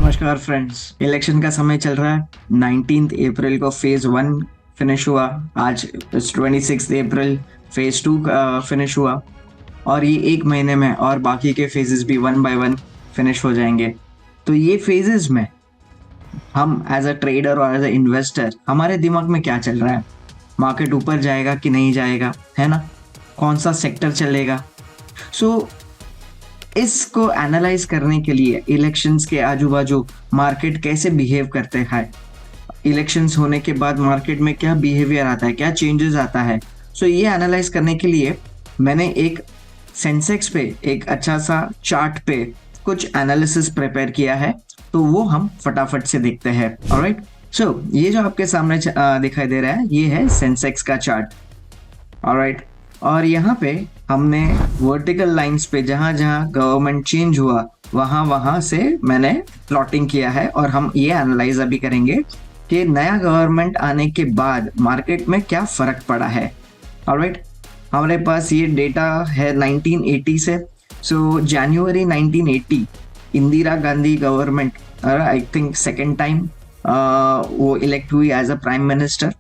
नमस्कार friends. Election का समय चल रहा है। 19 अप्रैल को फेज 1 फिनिश हुआ। आज 26 अप्रैल फेज 2 फिनिश हुआ और ये एक महीने में और बाकी के फेजेस भी 1 बाय 1 फिनिश हो जाएंगे। तो ये फेजेस में हम एज अ ट्रेडर और एज अ इन्वेस्टर हमारे दिमाग में क्या चल रहा है, मार्केट ऊपर जाएगा कि नहीं जाएगा, है ना, कौन सा सेक्टर चलेगा। सो इसको एनालाइज करने के लिए इलेक्शंस के आजू बाजू मार्केट कैसे बिहेव करते हैं, इलेक्शंस होने के बाद मार्केट में क्या बिहेवियर आता है, क्या चेंजेस आता है। सो ये एनालाइज करने के लिए मैंने एक सेंसेक्स पे एक अच्छा सा चार्ट पे कुछ एनालिसिस प्रिपेयर किया है, तो वो हम फटाफट से देखते हैं। ऑलराइट, सो ये जो आपके सामने दिखाई दे रहा है ये है सेंसेक्स का चार्ट। ऑलराइट, और यहाँ पे हमने वर्टिकल लाइंस पे जहाँ जहाँ गवर्नमेंट चेंज हुआ वहाँ वहाँ से मैंने प्लॉटिंग किया है और हम ये एनालाइज अभी करेंगे कि नया गवर्नमेंट आने के बाद मार्केट में क्या फर्क पड़ा है। ऑलराइट, हमारे पास ये डेटा है 1980 से। So January 1980 Indira Gandhi government I think second time वो इलेक्ट हुई as a prime minister.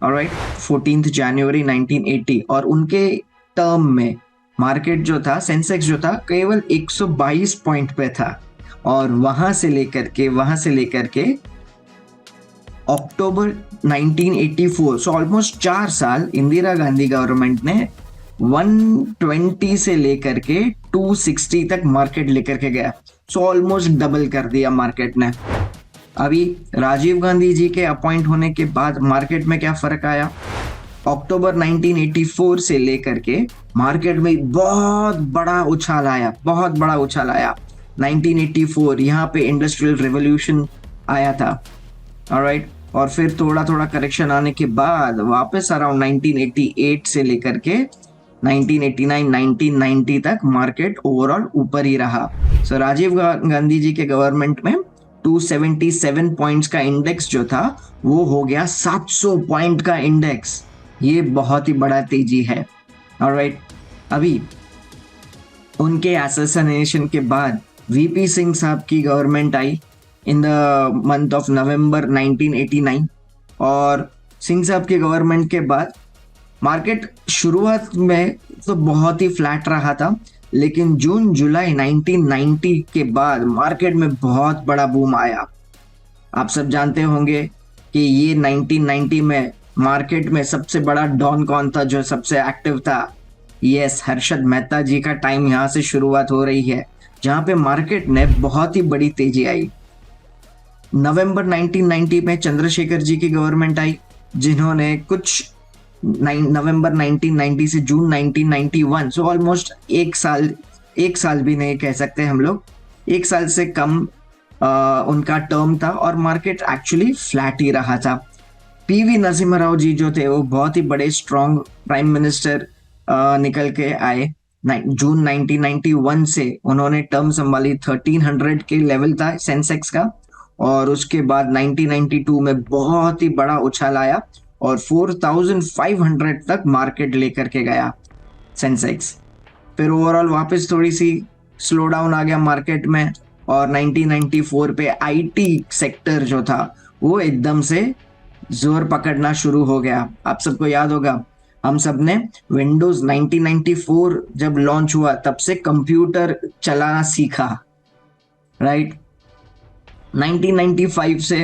Alright, 14 जनवरी 1980 और उनके टर्म में मार्केट जो था, सेंसेक्स जो था, केवल 122 पॉइंट पे था और वहां से लेकर के अक्टूबर 1984, सो ऑलमोस्ट 4 साल इंदिरा गांधी गवर्नमेंट ने 120 से लेकर के 260 तक मार्केट लेकर के गया। सो ऑलमोस्ट डबल कर दिया मार्केट ने। अभी राजीव गांधी जी के अपॉइंट होने के बाद मार्केट में क्या फर्क आया, अक्टूबर 1984 से लेकर के मार्केट में बहुत बड़ा उछाल आया। 1984 यहाँ पे इंडस्ट्रियल रेवोल्यूशन आया था। ऑलराइट, और फिर थोड़ा थोड़ा करेक्शन आने के बाद वापस अराउंड 1988 से लेकर के 1989 1990 तक मार्केट ओवरऑल ऊपर ही रहा। सो राजीव गांधी जी के गवर्नमेंट में 277 पॉइंट्स का इंडेक्स जो था वो हो गया 700 पॉइंट का इंडेक्स। ये बहुत ही बड़ा तेजी है। ऑलराइट, अभी उनके असैसिनेशन के बाद वीपी सिंह साहब की government I in the month of November 1989 और सिंह साहब के गवर्नमेंट के बाद मार्केट शुरुआत में तो बहुत ही फ्लैट रहा था, लेकिन जून जुलाई 1990 के बाद मार्केट में बहुत बड़ा बूम आया। आप सब जानते होंगे कि ये 1990 में मार्केट में सबसे बड़ा डॉन कौन था जो सबसे एक्टिव था। यस, हर्षद मेहता जी का टाइम यहाँ से शुरुआत हो रही है जहाँ पे मार्केट ने बहुत ही बड़ी तेजी आई। नवंबर 1990 में चंद्रशेखर जी की गवर्नमेंट आई जिन्होंने कुछ नवंबर 1990 से जून 1991, सो ऑलमोस्ट एक साल भी नहीं कह सकते हम लोग, एक साल से कम उनका टर्म था और मार्केट एक्चुअली फ्लैट ही रहा था। पीवी नरसिम्हा राव जी जो थे वो बहुत ही बड़े स्ट्रॉन्ग प्राइम मिनिस्टर निकल के आए। जून 1991 से उन्होंने टर्म संभाली, 1300 के लेवल था सेंसेक्स का और उसके बाद 1992 में बहुत ही बड़ा उछाल आया और 4500 तक मार्केट लेकर के गया सेंसेक्स। फिर ओवरऑल वापस थोड़ी सी स्लो डाउन आ गया मार्केट में और 1994 पे आईटी सेक्टर जो था वो एकदम से जोर पकड़ना शुरू हो गया। आप सबको याद होगा, हम सब ने विंडोज 1994 जब लॉन्च हुआ तब से कंप्यूटर चलाना सीखा, राइट। 1995 से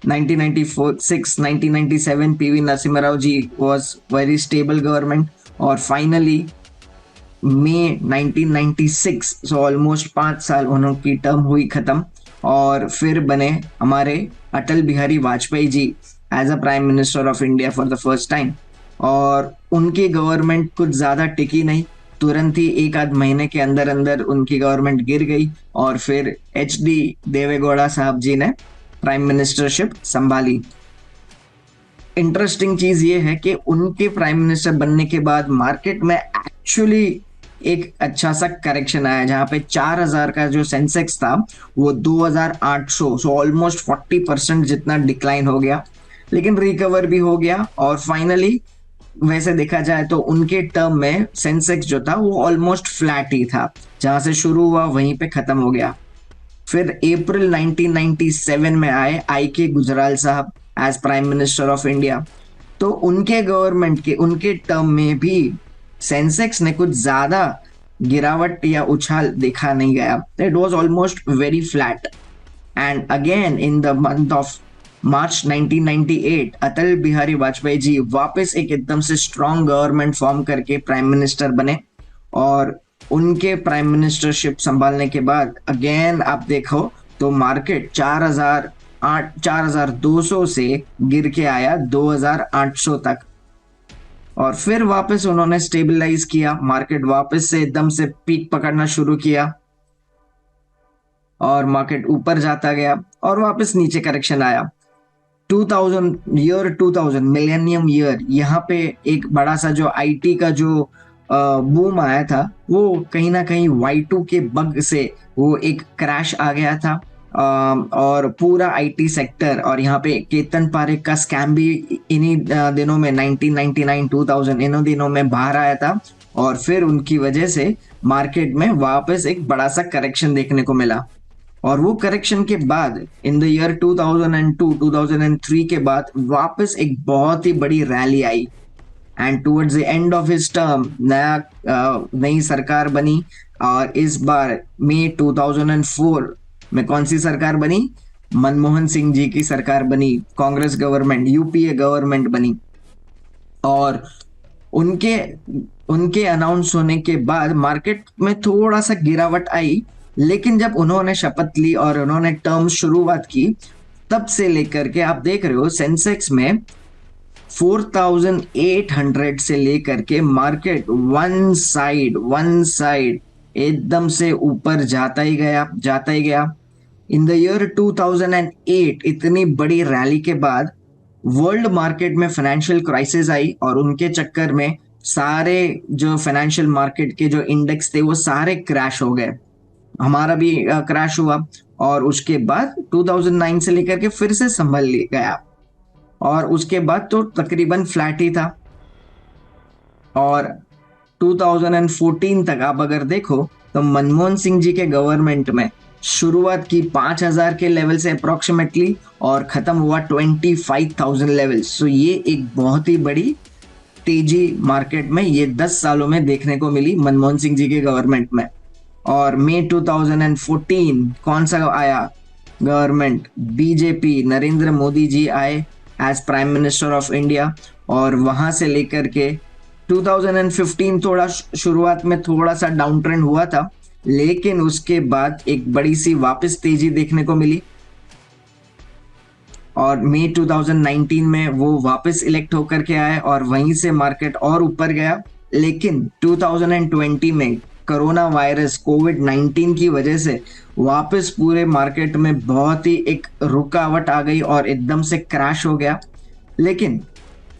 1996 1997 PV Narasimha Rao ji was very stable government और फाइनली मई 1996, सो ऑलमोस्ट 5 साल उनकी टर्म हुई खत्म और फिर बने हमारे Atal Bihari Vajpayee ji as a prime minister of India for the first time. और उनकी गवर्नमेंट कुछ ज़्यादा टिकी नहीं, तुरंत ही एक आध महीने के अंदर अंदर उनकी गवर्नमेंट गिर गई और फिर HD देवेगौड़ा साहब जी ने प्राइम मिनिस्टरशिप संभाली। इंटरेस्टिंग चीज ये है कि उनके प्राइम मिनिस्टर बनने के बाद मार्केट में एक्चुअली एक अच्छा सा करेक्शन आया जहां पे 4000 का जो सेंसेक्स था वो 2800, सो ऑलमोस्ट 40% जितना डिक्लाइन हो गया, लेकिन रिकवर भी हो गया और फाइनली वैसे देखा जाए तो उनके टर्म में सेंसेक्स जो था वो ऑलमोस्ट फ्लैट ही था, जहां से शुरू हुआ वहीं पे खत्म हो गया। फिर अप्रैल 1997 में आए आई के गुजराल साहब as prime minister of India. तो उनके गवर्नमेंट के उनके टर्म में भी सेंसेक्स ने कुछ ज्यादा गिरावट या उछाल देखा नहीं गया। It was almost very flat. And again in the month of March 1998 अटल बिहारी वाजपेयी जी वापस एक एकदम से स्ट्रॉन्ग गवर्नमेंट फॉर्म करके प्राइम मिनिस्टर बने। और उनके प्राइम मिनिस्टरशिप संभालने के बाद अगेन आप देखो तो मार्केट 4200 से गिर के आया 2800 तक। और फिर वापस उन्होंने स्टेबलाइज किया, मार्केट वापस से एकदम से पीक पकड़ना शुरू किया और मार्केट ऊपर जाता गया और वापस नीचे करेक्शन आया। 2000 मिलेनियम ईयर, यहाँ पे एक बड़ा सा जो आईटी का जो बूम आया था वो कहीं ना कहीं Y2 के बग से वो एक क्रैश आ गया था। और पूरा आईटी सेक्टर और यहाँ पे केतन पारेख का स्कैम भी इन्हीं दिनों में 1999 2000 इन्हों दिनों में बाहर आया था। और फिर उनकी वजह से मार्केट में वापस एक बड़ा सा करेक्शन देखने को मिला। और वो करेक्शन के बाद इन द ईयर 2002 2003 के बाद वापस एक बहुत ही बड़ी rally I. And towards the end of his term नई सरकार बनी। और इस बार मई 2004 में कौन सी सरकार बनी? मनमोहन सिंह जी की सरकार बनी, कांग्रेस गवर्नमेंट, यूपीए गवर्नमेंट बनी। और उनके उनके अनाउंस होने के बाद मार्केट में थोड़ा सा गिरावट आई। लेकिन जब उन्होंने शपथ ली और उन्होंने टर्म शुरुआत की तब से लेकर के आप देख रहे हो सेंसेक्स में 4800 से लेकर के मार्केट वन साइड एकदम से ऊपर जाता ही गया। इन द ईयर 2008 इतनी बड़ी रैली के बाद वर्ल्ड मार्केट में फाइनेंशियल क्राइसिस आई और उनके चक्कर में सारे जो फाइनेंशियल मार्केट के जो इंडेक्स थे वो सारे क्रैश हो गए। हमारा भी क्रैश हुआ और उसके बाद 2009 से लेकर के फिर से संभल गया और उसके बाद तो तकरीबन फ्लैट ही था। और 2014 तक आप अगर देखो तो मनमोहन सिंह जी के गवर्नमेंट में शुरुआत की 5000 के लेवल से अप्रोक्सीमेटली और खत्म हुआ 25,000 लेवल। सो ये एक बहुत ही बड़ी तेजी मार्केट में ये 10 सालों में देखने को मिली मनमोहन सिंह जी के गवर्नमेंट में। और मई 2014 कौन सा आया गवर्नमेंट? बीजेपी, नरेंद्र मोदी जी आए as prime minister of India. और वहां से लेकर के 2015 थोड़ा शुरुआत में थोड़ा सा डाउन ट्रेंड हुआ था, लेकिन उसके बाद एक बड़ी सी वापस तेजी देखने को मिली। और मई 2019 में वो वापस इलेक्ट होकर के आए और वहीं से मार्केट और ऊपर गया। लेकिन 2020 में कोरोना वायरस कोविड-19 की वजह से वापस पूरे मार्केट में बहुत ही एक रुकावट आ गई और एकदम से क्रैश हो गया। लेकिन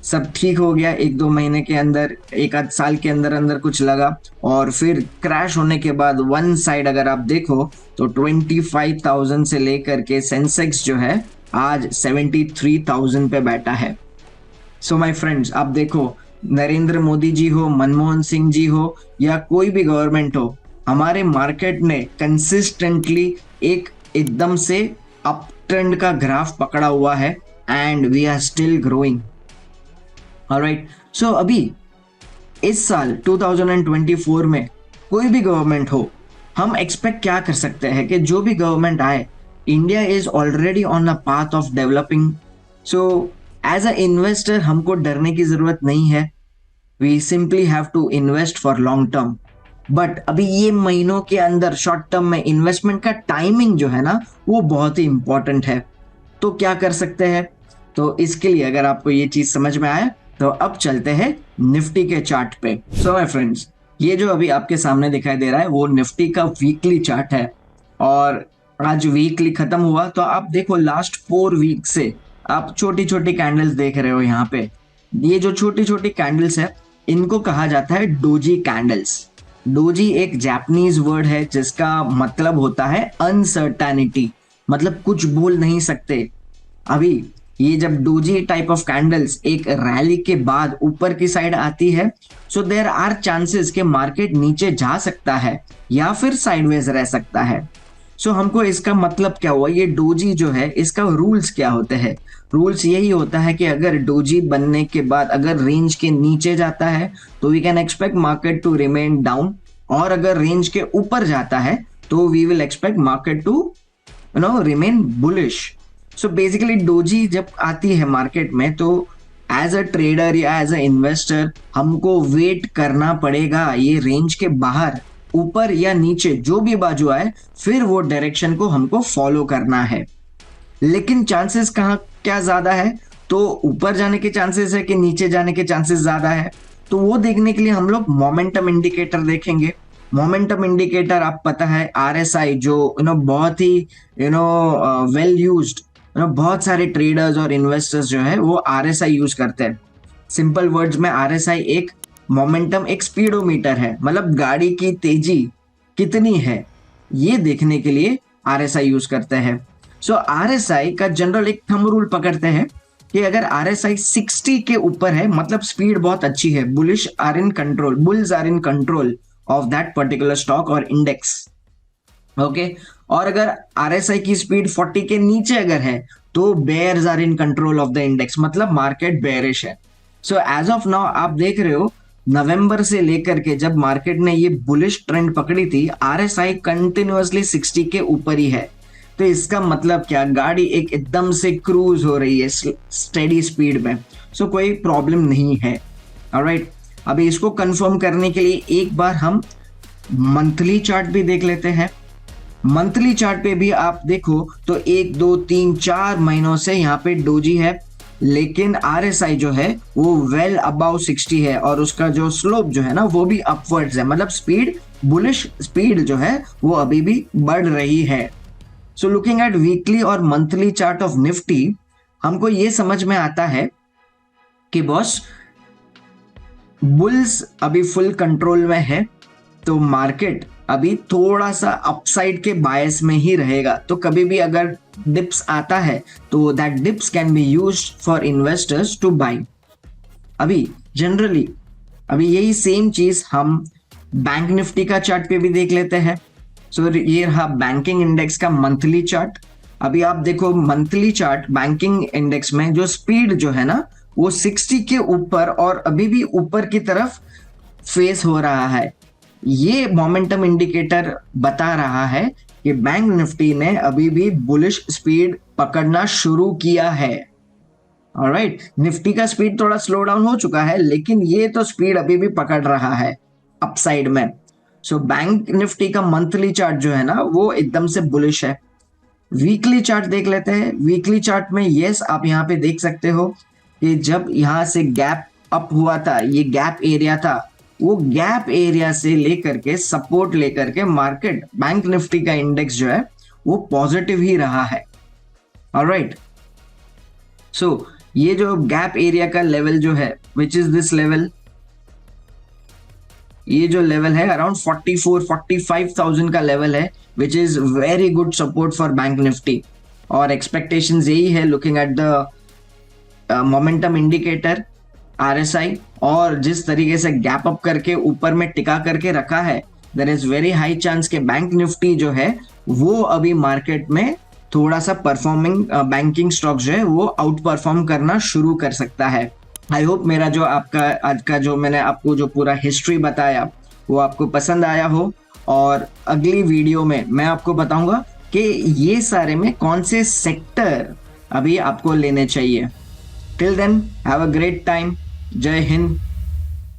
सब ठीक हो गया, 1-2 महीने के अंदर, 1 आध साल के अंदर अंदर कुछ लगा। और फिर क्रैश होने के बाद वन साइड अगर आप देखो तो 25,000 से लेकर के सेंसेक्स जो है आज 73,000 पे बैठा है। सो माय फ्रेंड्स, आप देखो नरेंद्र मोदी जी हो, मनमोहन सिंह जी हो या कोई भी गवर्नमेंट हो, हमारे मार्केट ने कंसिस्टेंटली एक एकदम से अप ट्रेंड का ग्राफ पकड़ा हुआ है and we are still growing. Alright, so अभी इस साल 2024 में कोई भी गवर्नमेंट हो, हम एक्सपेक्ट क्या कर सकते हैं कि जो भी गवर्नमेंट आए, India is already on a path of developing. So as a investor हमको डरने की जरूरत नहीं है। We simply have to invest for long term. But अभी ये महीनों के अंदर शॉर्ट टर्म में इन्वेस्टमेंट का टाइमिंग जो है ना वो बहुत ही इंपॉर्टेंट है। तो क्या कर सकते हैं? तो इसके लिए अगर आपको ये चीज समझ में आए तो अब चलते हैं निफ्टी के चार्ट पे। सो माय फ्रेंड्स, ये जो अभी आपके सामने दिखाई दे रहा है वो निफ्टी का वीकली चार्ट है। और आज वीकली खत्म हुआ तो आप देखो लास्ट 4 वीक से आप छोटी छोटी कैंडल्स देख रहे हो। यहाँ पे ये जो छोटी छोटी कैंडल्स है इनको कहा जाता है डोजी कैंडल्स। डोजी एक जापानीज वर्ड है जिसका मतलब होता है अनसर्टेनिटी, मतलब कुछ बोल नहीं सकते। अभी ये जब डोजी टाइप ऑफ कैंडल्स एक रैली के बाद ऊपर की साइड आती है, सो देयर आर चांसेस कि मार्केट नीचे जा सकता है या फिर साइडवेज रह सकता है। सो हमको इसका मतलब क्या हुआ, ये डोजी जो है इसका रूल्स क्या होते हैं? रूल्स यही होता है कि अगर डोजी बनने के बाद अगर रेंज के नीचे जाता है तो we can expect market to remain down, और अगर रेंज के ऊपर जाता है तो we will expect market to remain bullish. So basically doji जब आती है मार्केट में तो एज अ ट्रेडर या एज अ इन्वेस्टर हमको वेट करना पड़ेगा ये रेंज के बाहर, ऊपर या नीचे जो भी बाजू आए, फिर वो डायरेक्शन को हमको फॉलो करना है। लेकिन चांसेस कहाँ क्या ज्यादा है, तो ऊपर जाने के चांसेस है कि नीचे जाने के चांसेस ज्यादा है? तो वो देखने के लिए हम लोग मोमेंटम इंडिकेटर देखेंगे। मोमेंटम इंडिकेटर आप पता है आरएसआई, जो बहुत ही वेल यूज्ड, बहुत सारे ट्रेडर्स और इन्वेस्टर्स जो है वो आरएसआई यूज करते हैं। सिंपल वर्ड्स में आरएसआई एक मोमेंटम, एक स्पीडोमीटर है, मतलब गाड़ी की तेजी कितनी है ये देखने के लिए आरएसआई यूज करते हैं। सो आरएसआई का जनरल एक थंब रूल पकड़ते हैं कि अगर आरएसआई 60 के ऊपर है मतलब स्पीड बहुत अच्छी है, bullish are in control, bulls are in control of that particular stock और इंडेक्स। ओके, और अगर आरएसआई की स्पीड 40 के नीचे अगर है तो bears are in control of the index, मतलब मार्केट बेयरिश है। सो एज ऑफ नाउ आप देख रहे हो नवंबर से लेकर के जब मार्केट ने ये बुलिश ट्रेंड पकड़ी थी, आरएसआई कंटिन्यूअसली 60 के ऊपर ही है। तो इसका मतलब क्या, गाड़ी एक एकदम से क्रूज हो रही है स्टेडी स्पीड में। सो कोई प्रॉब्लम नहीं है। ऑलराइट, अभी इसको कंफर्म करने के लिए एक बार हम मंथली चार्ट भी देख लेते हैं। मंथली चार्ट पे भी आप देखो तो 1 2 3 4 महीनों से यहाँ पे डोजी है, लेकिन आरएसआई जो है वो वेल अबाउ 60 है और उसका जो स्लोप जो है ना वो भी अपवर्ड्स है, मतलब स्पीड, बुलिश स्पीड जो है वो अभी भी बढ़ रही है। सो लुकिंग एट वीकली और मंथली चार्ट ऑफ निफ्टी, हमको ये समझ में आता है कि बॉस बुल्स अभी फुल कंट्रोल में है, तो मार्केट अभी थोड़ा सा अपसाइड के बायस में ही रहेगा। तो कभी भी अगर डिप्स आता है तो that dips can be used for investors two by. अभी जनरली अभी यही सेम चीज हम बैंक निफ्टी का चार्ट पे भी देख लेते हैं। सो ये रहा बैंकिंग इंडेक्स का मंथली चार्ट। अभी आप देखो मंथली चार्ट बैंकिंग इंडेक्स में जो स्पीड जो है ना वो 60 के ऊपर और अभी भी ऊपर की तरफ फेस हो रहा है। ये मोमेंटम इंडिकेटर बता रहा है कि बैंक निफ्टी ने अभी भी बुलिश स्पीड पकड़ना शुरू किया है। ऑलराइट, निफ्टी का स्पीड थोड़ा स्लो डाउन हो चुका है, लेकिन ये तो स्पीड अभी भी पकड़ रहा है अपसाइड में। सो बैंक निफ्टी का मंथली चार्ट जो है ना वो एकदम से बुलिश है। वीकली चार्ट देख लेते हैं। वीकली चार्ट में यस आप यहाँ पे देख सकते हो कि जब यहाँ से गैप अप हुआ था, ये गैप एरिया था, वो गैप एरिया से लेकर के सपोर्ट लेकर के मार्केट बैंक निफ्टी का इंडेक्स जो है वो पॉजिटिव ही रहा है। ऑलराइट, सो ये जो गैप एरिया का लेवल जो है विच इज दिस लेवल, ये जो लेवल है अराउंड 44-45,000 का लेवल है, which is very good support for bank Nifty. और एक्सपेक्टेशंस यही है looking at the momentum indicator RSI, और जिस तरीके से गैप अप करके ऊपर में टिका करके रखा है, there is very high chance के बैंक निफ्टी जो है वो अभी मार्केट में थोड़ा सा परफॉर्मिंग बैंकिंग स्टॉक जो है वो आउट परफॉर्म करना शुरू कर सकता है। आई होप मेरा जो आपका आज का जो मैंने आपको जो पूरा हिस्ट्री बताया वो आपको पसंद आया हो, और अगली वीडियो में मैं आपको बताऊंगा कि ये सारे में कौन से सेक्टर अभी आपको लेने चाहिए। Till then have a great time. जय हिंद।